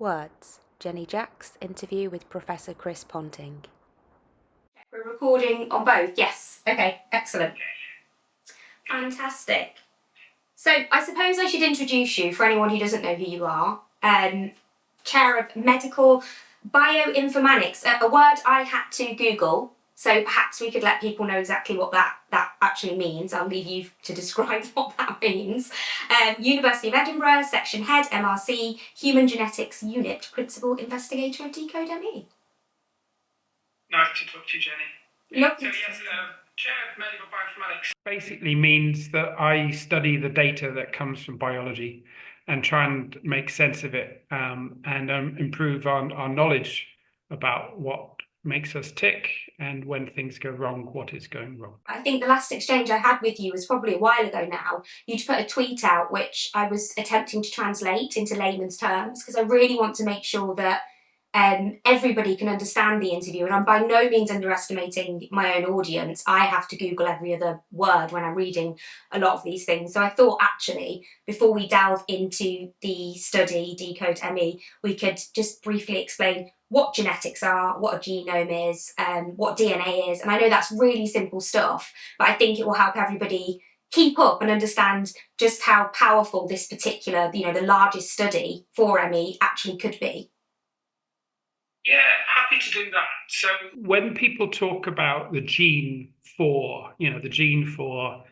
Words, Jennie Jacques' interview with Professor Chris Ponting. We're recording on both, yes. Okay, excellent. Fantastic. So I suppose I should introduce you for anyone who doesn't know who you are. Chair of Medical Bioinformatics, a word I had to Google, so perhaps we could let people know exactly what that actually means. I'll leave you to describe what that means. University of Edinburgh, Section Head, MRC, Human Genetics Unit, Principal Investigator of DecodeME. Nice to talk to you, Jenny. Lovely. So yes, Chair of Medical Bioinformatics basically means that I study the data that comes from biology and try and make sense of it and improve our knowledge about what makes us tick and when things go wrong, what is going wrong. I think the last exchange I had with you was probably a while ago now. You'd put a tweet out which I was attempting to translate into layman's terms because I really want to make sure that everybody can understand the interview, and I'm by no means underestimating my own audience. I have to Google every other word when I'm reading a lot of these things. So I thought actually, before we delve into the study, DECODE ME, we could just briefly explain what genetics are, what a genome is, what DNA is. And I know that's really simple stuff, but I think it will help everybody keep up and understand just how powerful this particular, the largest study for ME actually could be. Yeah, happy to do that. So when people talk about the gene for, the gene for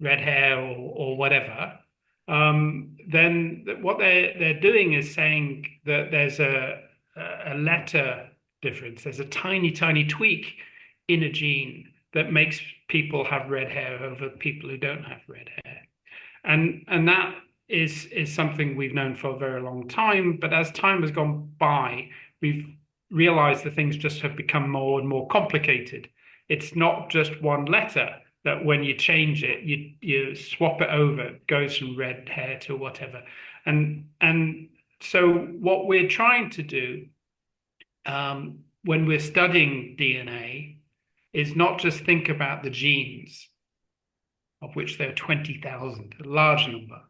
red hair or whatever, then what they're doing is saying that there's a letter difference. There's a tiny, tiny tweak in a gene that makes people have red hair over people who don't have red hair. And that is something we've known for a very long time. But as time has gone by, we've realized that things just have become more and more complicated. It's not just one letter that when you change it, you swap it over, it goes from red hair to whatever. And so what we're trying to do when we're studying DNA is not just think about the genes, of which there are 20,000, a large number,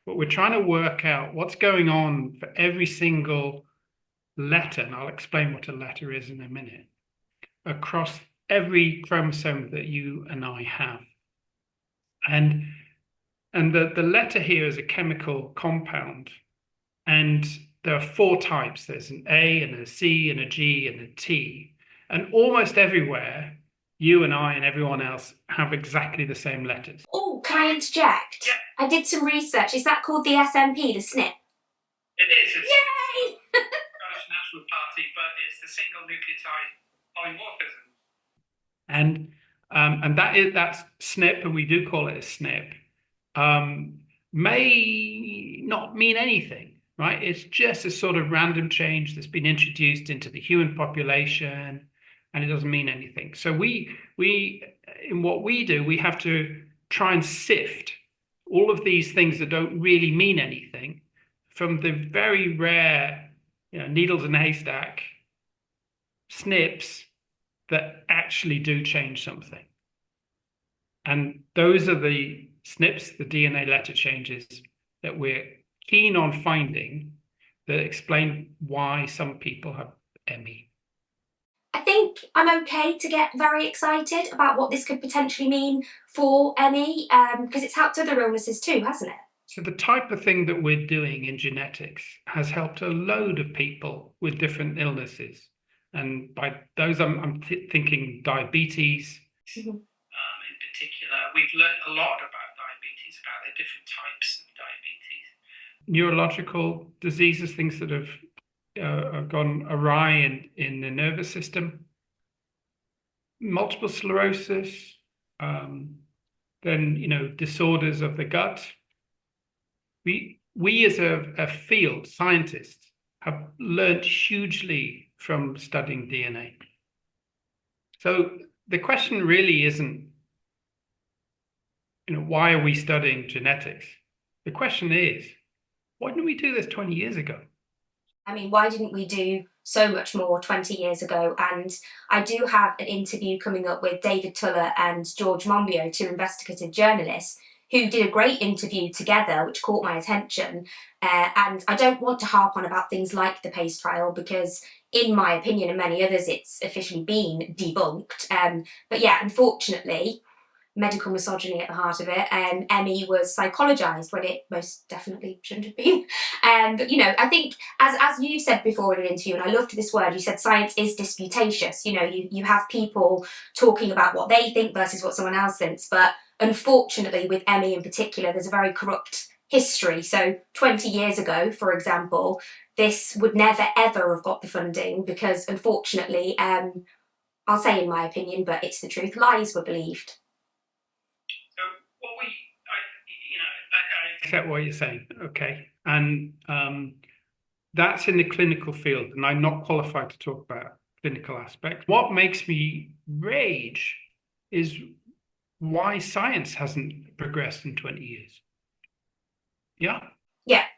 but we're trying to work out what's going on for every single letter, and I'll explain what a letter is in a minute, across every chromosome that you and I have. And the letter here is a chemical compound, and there are 4 types. There's an A and a C and a G and a T. And almost everywhere, you and I and everyone else have exactly the same letters. Oh, can I interject? Yeah. I did some research. Is that called the SMP, the SNP? It is. It's Yay! Scottish National Party, but it's the single nucleotide polymorphism. And that's SNP, and we do call it a SNP. May not mean anything. Right, it's just a sort of random change that's been introduced into the human population, and it doesn't mean anything. So we in what we do, we have to try and sift all of these things that don't really mean anything from the very rare, needles in a haystack SNPs that actually do change something. And those are the SNPs, the DNA letter changes that we're keen on finding that explain why some people have ME. I think I'm okay to get very excited about what this could potentially mean for ME, because it's helped other illnesses too, hasn't it? So the type of thing that we're doing in genetics has helped a load of people with different illnesses. And by those, I'm thinking diabetes. Mm-hmm. In particular, we've learned a lot about diabetes, about the different types of diabetes. Neurological diseases, things that have gone awry in the nervous system, multiple sclerosis, then disorders of the gut. We as a field, scientists, have learned hugely from studying DNA. So the question really isn't, why are we studying genetics? The question is, why didn't we do this 20 years ago? I mean, why didn't we do so much more 20 years ago? And I do have an interview coming up with David Tuller and George Monbiot, 2 investigative journalists, who did a great interview together, which caught my attention. And I don't want to harp on about things like the PACE trial because, in my opinion and many others, it's officially been debunked. But yeah, unfortunately, medical misogyny at the heart of it, and ME was psychologised when it most definitely shouldn't have been. But you know, I think as you said before in an interview, and I loved this word, you said science is disputatious. You know, you have people talking about what they think versus what someone else thinks, but unfortunately with ME in particular, there's a very corrupt history. So 20 years ago, for example, this would never ever have got the funding because unfortunately, I'll say in my opinion, but it's the truth, lies were believed. I accept what you're saying, okay, and that's in the clinical field, and I'm not qualified to talk about clinical aspects. What makes me rage is why science hasn't progressed in 20 years. Yeah.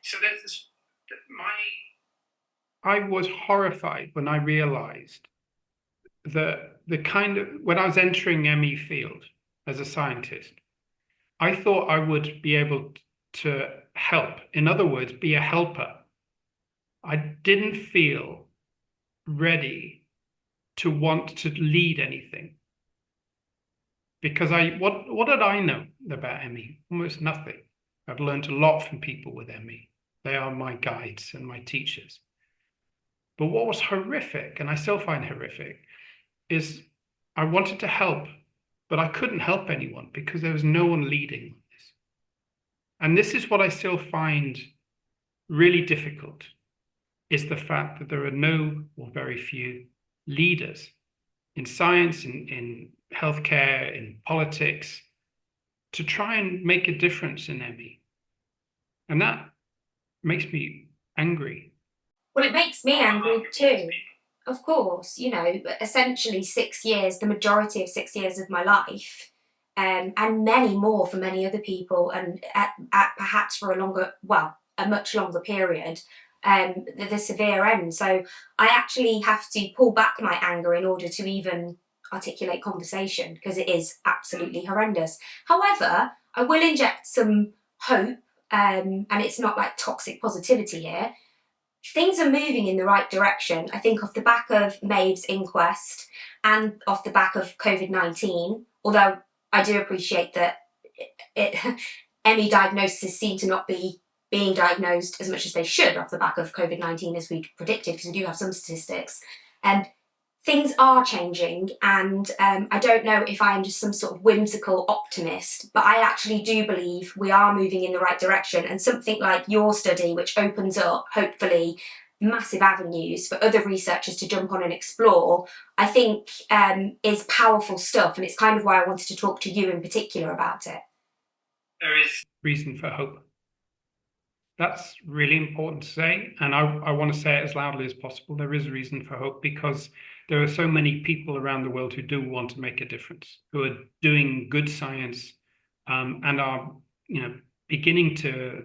So there's this. I was horrified when I realized that when I was entering ME field as a scientist, I thought I would be able to help. In other words, be a helper. I didn't feel ready to want to lead anything. Because what did I know about ME? Almost nothing. I've learned a lot from people with ME. They are my guides and my teachers. But what was horrific, and I still find horrific, is I wanted to help, but I couldn't help anyone because there was no one leading this. And this is what I still find really difficult, is the fact that there are no or very few leaders in science, in healthcare, in politics, to try and make a difference in ME. And that makes me angry. Well, it makes me angry too. Of course, you know, essentially 6 years, the majority of 6 years of my life, and many more for many other people, and at perhaps for a much longer period, the severe end. So I actually have to pull back my anger in order to even articulate conversation because it is absolutely horrendous. However, I will inject some hope, and it's not like toxic positivity here. Things are moving in the right direction. I think off the back of Maeve's inquest and off the back of COVID-19, although I do appreciate that ME diagnoses seem to not be being diagnosed as much as they should off the back of COVID-19 as we predicted, because we do have some statistics. Things are changing, and I don't know if I am just some sort of whimsical optimist, but I actually do believe we are moving in the right direction, and something like your study, which opens up, hopefully, massive avenues for other researchers to jump on and explore, I think is powerful stuff, and it's kind of why I wanted to talk to you in particular about it. There is reason for hope. That's really important to say, and I want to say it as loudly as possible. There is reason for hope because there are so many people around the world who do want to make a difference, who are doing good science, and are, you know, beginning to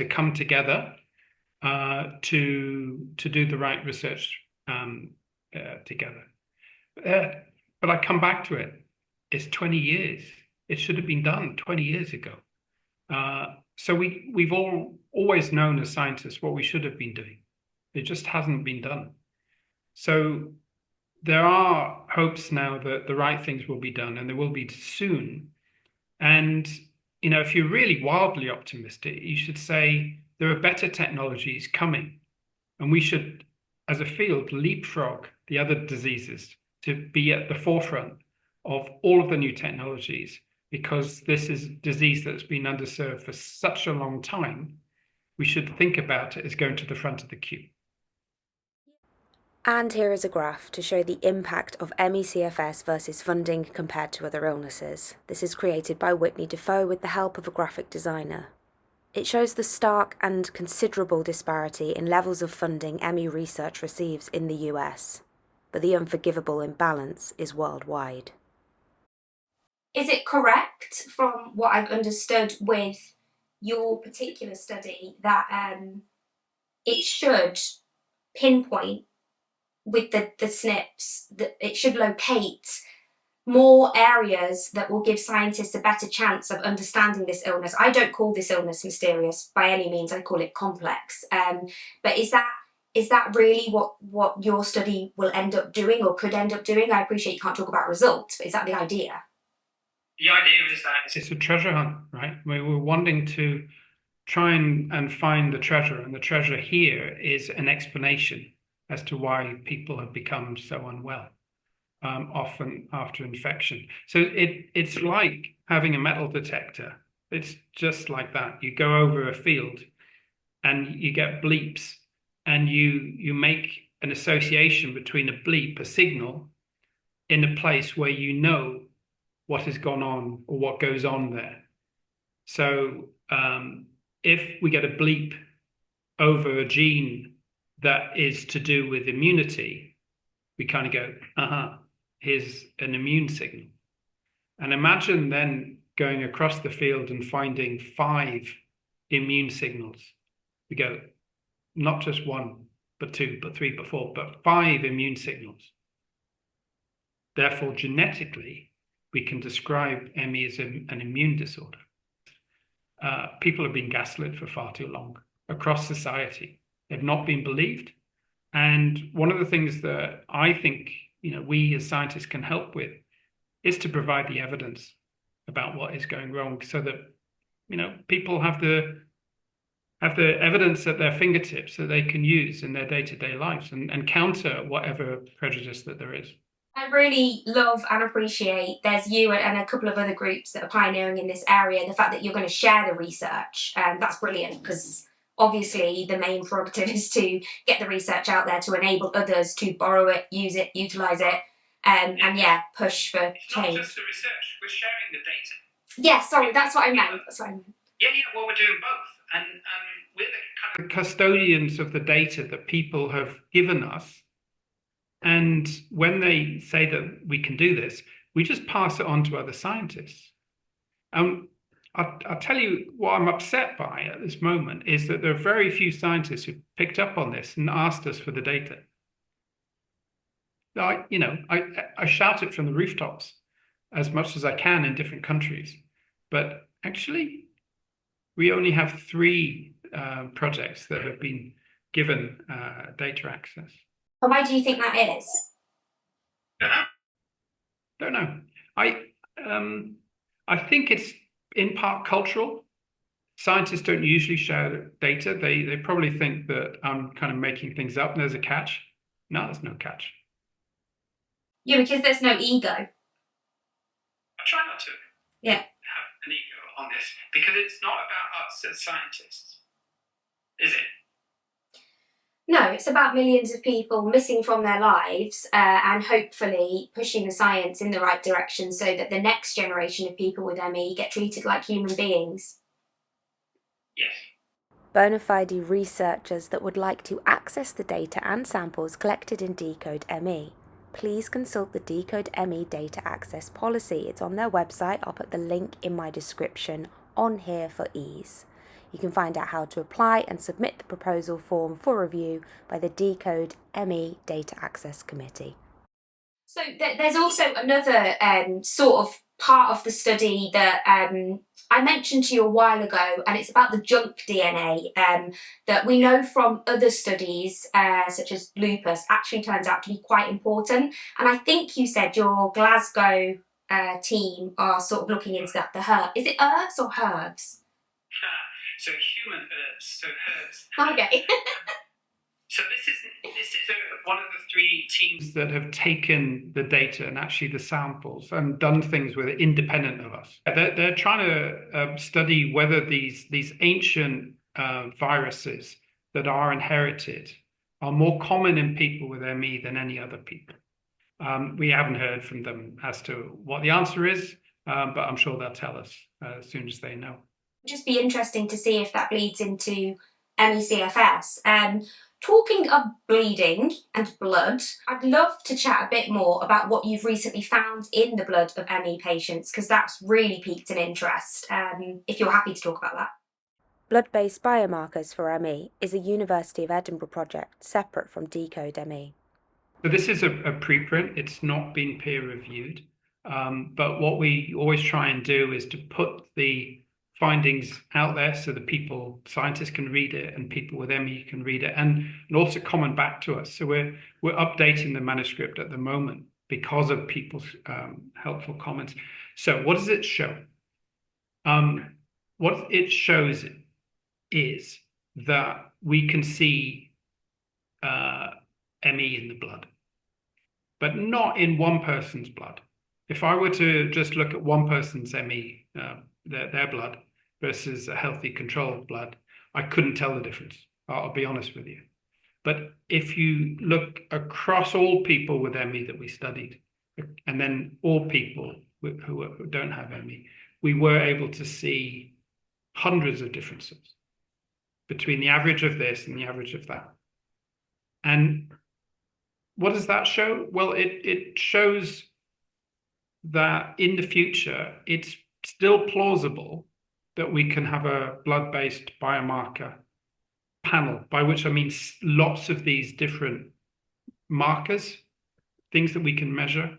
come together to do the right research together. But I come back to it. It's 20 years. It should have been done 20 years ago. So we've always known as scientists what we should have been doing. It just hasn't been done. So there are hopes now that the right things will be done, and they will be soon. And, you know, if you're really wildly optimistic, you should say there are better technologies coming, and we should, as a field, leapfrog the other diseases to be at the forefront of all of the new technologies, because this is a disease that's been underserved for such a long time. We should think about it as going to the front of the queue. And here is a graph to show the impact of ME/CFS versus funding compared to other illnesses. This is created by Whitney Defoe with the help of a graphic designer. It shows the stark and considerable disparity in levels of funding ME research receives in the US, but the unforgivable imbalance is worldwide. Is it correct, from what I've understood with your particular study, that it should pinpoint with the Snips, that it should locate more areas that will give scientists a better chance of understanding this illness. I don't call this illness mysterious by any means, I call it complex. But is that really what your study will end up doing or could end up doing? I appreciate you can't talk about results, but is that the idea? The idea is that it's a treasure hunt, right? We're wanting to try and find the treasure, and the treasure here is an explanation as to why people have become so unwell, often after infection. So it's like having a metal detector. It's just like that. You go over a field and you get bleeps, and you make an association between a bleep, a signal, in a place where you know what has gone on or what goes on there. So if we get a bleep over a gene that is to do with immunity, we kind of go, here's an immune signal. And imagine then going across the field and finding 5 immune signals. We go, not just 1, but 2, but 3, but 4, but 5 immune signals. Therefore, genetically, we can describe ME as an immune disorder. People have been gaslit for far too long across society. They've not been believed. And one of the things that I think we as scientists can help with is to provide the evidence about what is going wrong, so that people have the evidence at their fingertips that they can use in their day-to-day lives and counter whatever prejudice that there is. I really love and appreciate there's you and a couple of other groups that are pioneering in this area, the fact that you're going to share the research. That's brilliant, because obviously the main prerogative is to get the research out there to enable others to borrow it, use it, utilise it, and push for change. Not just the research, we're sharing the data. Yeah, sorry, that's what I meant. Yeah, well, we're doing both. And we're the kind of custodians of the data that people have given us. And when they say that we can do this, we just pass it on to other scientists. I'll tell you what I'm upset by at this moment is that there are very few scientists who picked up on this and asked us for the data. I shout it from the rooftops as much as I can in different countries, but actually we only have 3 projects that have been given data access. But why do you think that is? Don't know. I think it's in part cultural. Scientists don't usually share data. They probably think that I'm kind of making things up and there's a catch. No, there's no catch. Yeah, because there's no ego. I try not to have an ego on this, because it's not about us as scientists, is it? No, it's about millions of people missing from their lives and hopefully pushing the science in the right direction so that the next generation of people with ME get treated like human beings. Yes. Bona fide researchers that would like to access the data and samples collected in DECODE M.E, please consult the DECODE M.E data access policy. It's on their website. I'll put the link in my description on here for ease. You can find out how to apply and submit the proposal form for review by the DECODE M.E Data Access Committee. So there's also another sort of part of the study that I mentioned to you a while ago, and it's about the junk DNA that we know from other studies, such as lupus, actually turns out to be quite important. And I think you said your Glasgow team are sort of looking into that. Is it herbs or herbs? So human herbs, so herbs. Okay. So this is one of the 3 teams that have taken the data and actually the samples and done things with it independent of us. They're trying to study whether these ancient viruses that are inherited are more common in people with ME than any other people. We haven't heard from them as to what the answer is, but I'm sure they'll tell us as soon as they know. Just be interesting to see if that bleeds into ME/CFS. Talking of bleeding and blood, I'd love to chat a bit more about what you've recently found in the blood of ME patients, because that's really piqued an interest, if you're happy to talk about that. Blood-based biomarkers for ME is a University of Edinburgh project separate from DECODE M.E. So this is a preprint. It's not been peer-reviewed. But what we always try and do is to put the findings out there so that scientists can read it, and people with ME can read it, and also comment back to us. So we're updating the manuscript at the moment because of people's helpful comments. So what does it show? What it shows is that we can see ME in the blood, but not in one person's blood. If I were to just look at one person's ME, their blood versus a healthy controlled blood, I couldn't tell the difference. I'll be honest with you. But if you look across all people with ME that we studied, and then all people who don't have ME, we were able to see hundreds of differences between the average of this and the average of that. And what does that show? Well, it shows that in the future, it's still plausible that we can have a blood-based biomarker panel, by which I mean lots of these different markers, things that we can measure.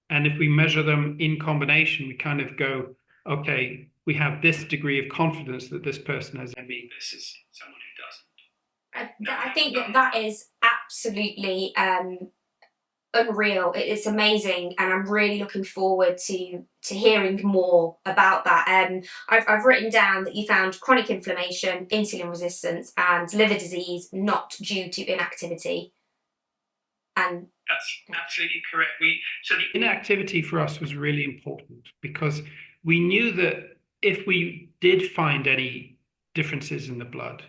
And if we measure them in combination, we kind of go, okay, we have this degree of confidence that this person has ME versus someone who doesn't. I think that is absolutely unreal. It's amazing, and I'm really looking forward to hearing more about that. I've written down that you found chronic inflammation, insulin resistance, and liver disease not due to inactivity. And that's absolutely correct. So the inactivity for us was really important because we knew that if we did find any differences in the blood,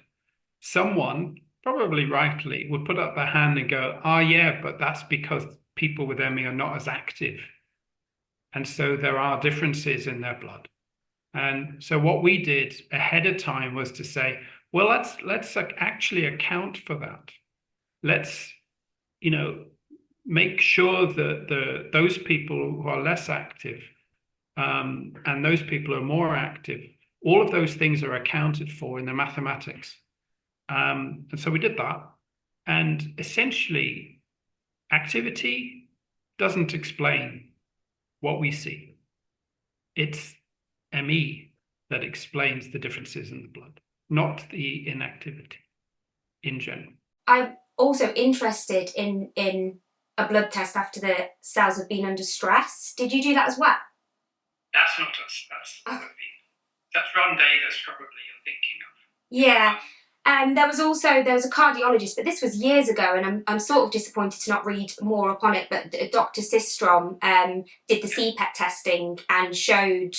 someone, probably rightly, would put up their hand and go, yeah, but that's because people with ME are not as active. And so there are differences in their blood. And so what we did ahead of time was to say, well, let's actually account for that. Let's, make sure that those people who are less active and those people who are more active, all of those things are accounted for in the mathematics. And so we did that. And essentially, activity doesn't explain what we see. It's ME that explains the differences in the blood, not the inactivity in general. I'm also interested in a blood test after the cells have been under stress. Did you do that as well? That's not us. That's Ron Davis, probably you're thinking of. Yeah. There was a cardiologist, but this was years ago, and I'm sort of disappointed to not read more upon it. But Dr. Sistrom did the CPET testing and showed,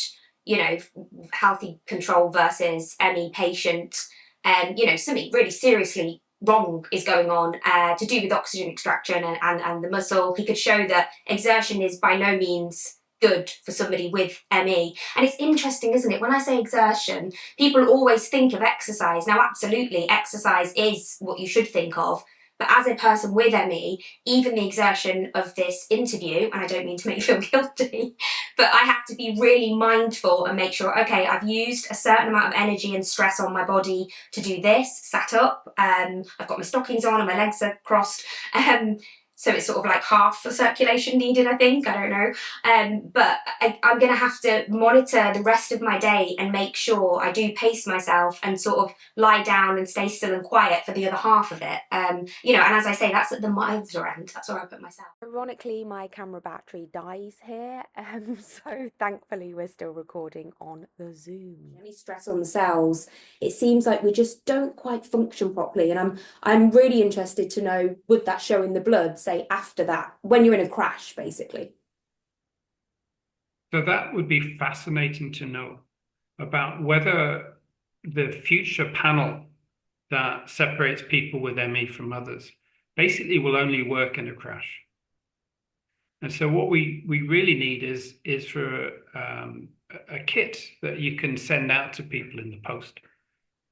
healthy control versus ME patient, something really seriously wrong is going on to do with oxygen extraction and the muscle. He could show that exertion is by no means good for somebody with ME. And it's interesting, isn't it? When I say exertion, people always think of exercise. Now, absolutely, exercise is what you should think of. But as a person with ME, even the exertion of this interview, and I don't mean to make you feel guilty, but I have to be really mindful and make sure, okay, I've used a certain amount of energy and stress on my body to do this, sat up, I've got my stockings on and my legs are crossed. So it's sort of like half the circulation needed, I think. I don't know. But I'm going to have to monitor the rest of my day and make sure I do pace myself and sort of lie down and stay still and quiet for the other half of it. And as I say, that's at the milder end. That's where I put myself. Ironically, my camera battery dies here. So thankfully, we're still recording on the Zoom. Any stress on the cells, it seems like we just don't quite function properly. And I'm really interested to know, would that show in the blood, say after that, when you're in a crash, basically? So that would be fascinating to know about whether the future panel that separates people with ME from others basically will only work in a crash. And so what we really need is for a kit that you can send out to people in the post.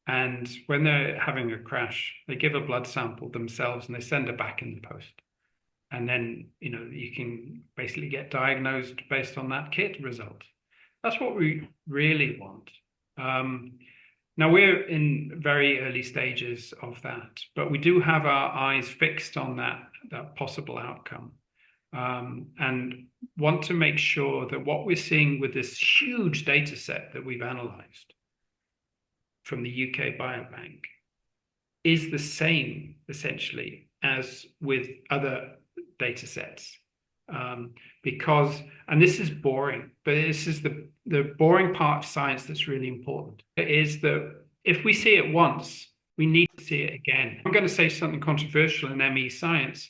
And when they're having a crash, they give a blood sample themselves and they send it back in the post. And then, you can basically get diagnosed based on that kit result. That's what we really want. Now, we're in very early stages of that, but we do have our eyes fixed on that possible outcome. and want to make sure that what we're seeing with this huge data set that we've analyzed from the UK Biobank is the same, essentially, as with other data sets. Because, and this is boring, but this is the boring part of science that's really important, is that if we see it once, we need to see it again. I'm going to say something controversial in ME science,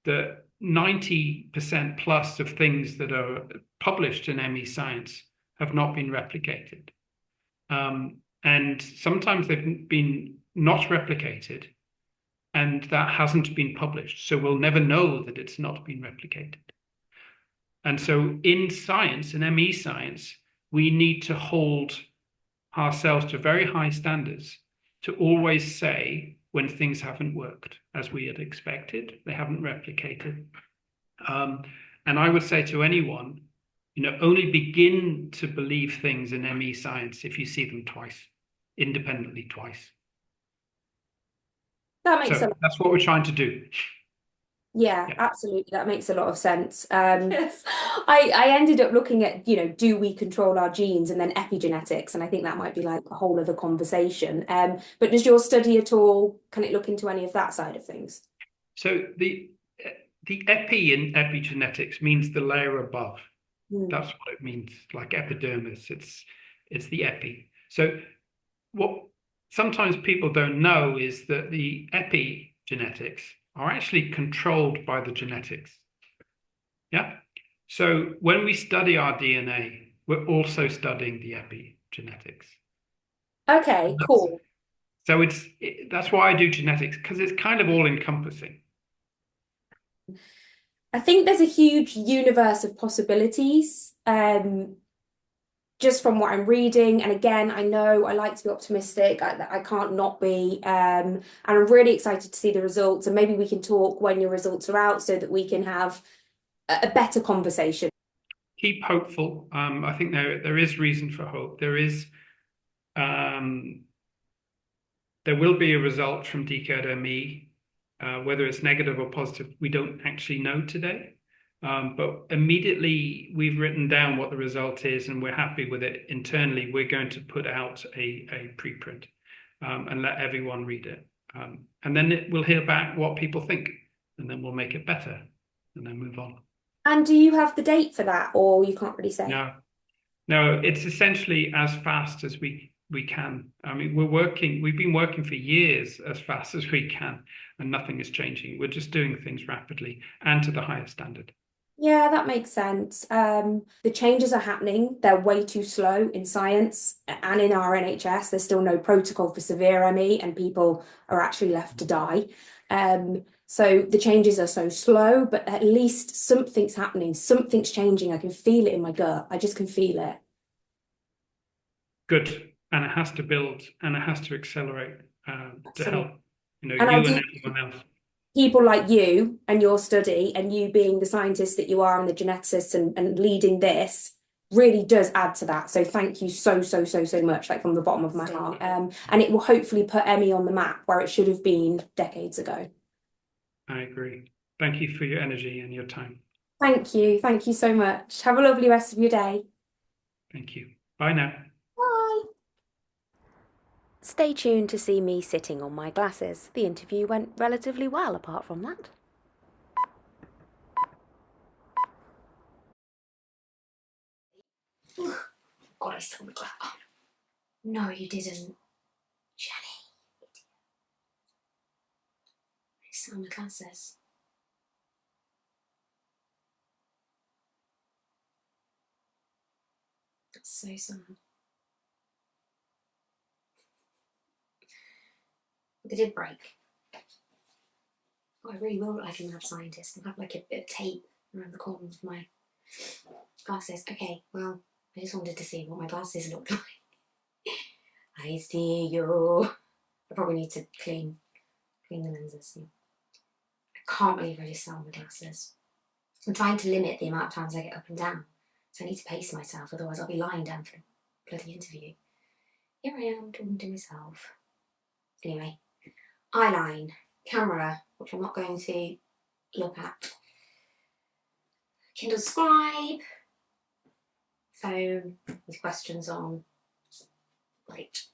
that 90% plus of things that are published in ME science have not been replicated. And sometimes they've been not replicated, and that hasn't been published. So we'll never know that it's not been replicated. And so in science, in ME science, we need to hold ourselves to very high standards to always say when things haven't worked as we had expected, they haven't replicated. And I would say to anyone, only begin to believe things in ME science if you see them twice, independently twice. That makes So that's what we're trying to do. Yeah, absolutely. That makes a lot of sense. I ended up looking at, do we control our genes, and then epigenetics, and I think that might be like a whole other conversation. But does your study at all, can it look into any of that side of things? So the epi in epigenetics means the layer above. That's what it means, like epidermis. It's the epi. So what sometimes people don't know is that the epigenetics are actually controlled by the genetics. Yeah. So when we study our DNA, we're also studying the epigenetics. Okay, cool. So that's why I do genetics, because it's kind of all encompassing. I think there's a huge universe of possibilities, just from what I'm reading. And again, I know I like to be optimistic. I can't not be. And I'm really excited to see the results. And maybe we can talk when your results are out so that we can have a better conversation. Keep hopeful. I think there is reason for hope. There will be a result from DecodeME. Whether it's negative or positive, we don't actually know today. But immediately we've written down what the result is and we're happy with it internally. We're going to put out a preprint and let everyone read it. And then we'll hear back what people think, and then we'll make it better and then move on. And do you have the date for that, or you can't really say? No, it's essentially as fast as we can. I mean, we've been working for years as fast as we can, and nothing is changing. We're just doing things rapidly and to the highest standard. Yeah, that makes sense. The changes are happening. They're way too slow in science and in our NHS. There's still no protocol for severe ME, and people are actually left to die. So the changes are so slow, but at least something's happening. Something's changing. I can feel it in my gut. I just can feel it. Good. And it has to build and it has to accelerate to help, and you and everyone else. People like you and your study, and you being the scientist that you are and the geneticist and leading this really does add to that. So thank you so much, like from the bottom of my heart. And it will hopefully put ME on the map where it should have been decades ago. I agree. Thank you for your energy and your time. Thank you. Thank you so much. Have a lovely rest of your day. Thank you. Bye now. Bye. Stay tuned to see me sitting on my glasses. The interview went relatively well apart from that. God, I saw the glass. Oh, no, you didn't. Jennie. I saw the glasses. That's so sad. They did break. Oh, I really will look like a mad scientist. I'll have like a bit of tape around the corners of my glasses. Okay, well, I just wanted to see what my glasses look like. I see you. I probably need to clean the lenses. I can't believe I just sat on the glasses. I'm trying to limit the amount of times I get up and down, so I need to pace myself, otherwise I'll be lying down for the bloody interview. Here I am talking to myself. Anyway, eyeline, camera, which I'm not going to look at. Kindle Scribe, phone with questions on. Great.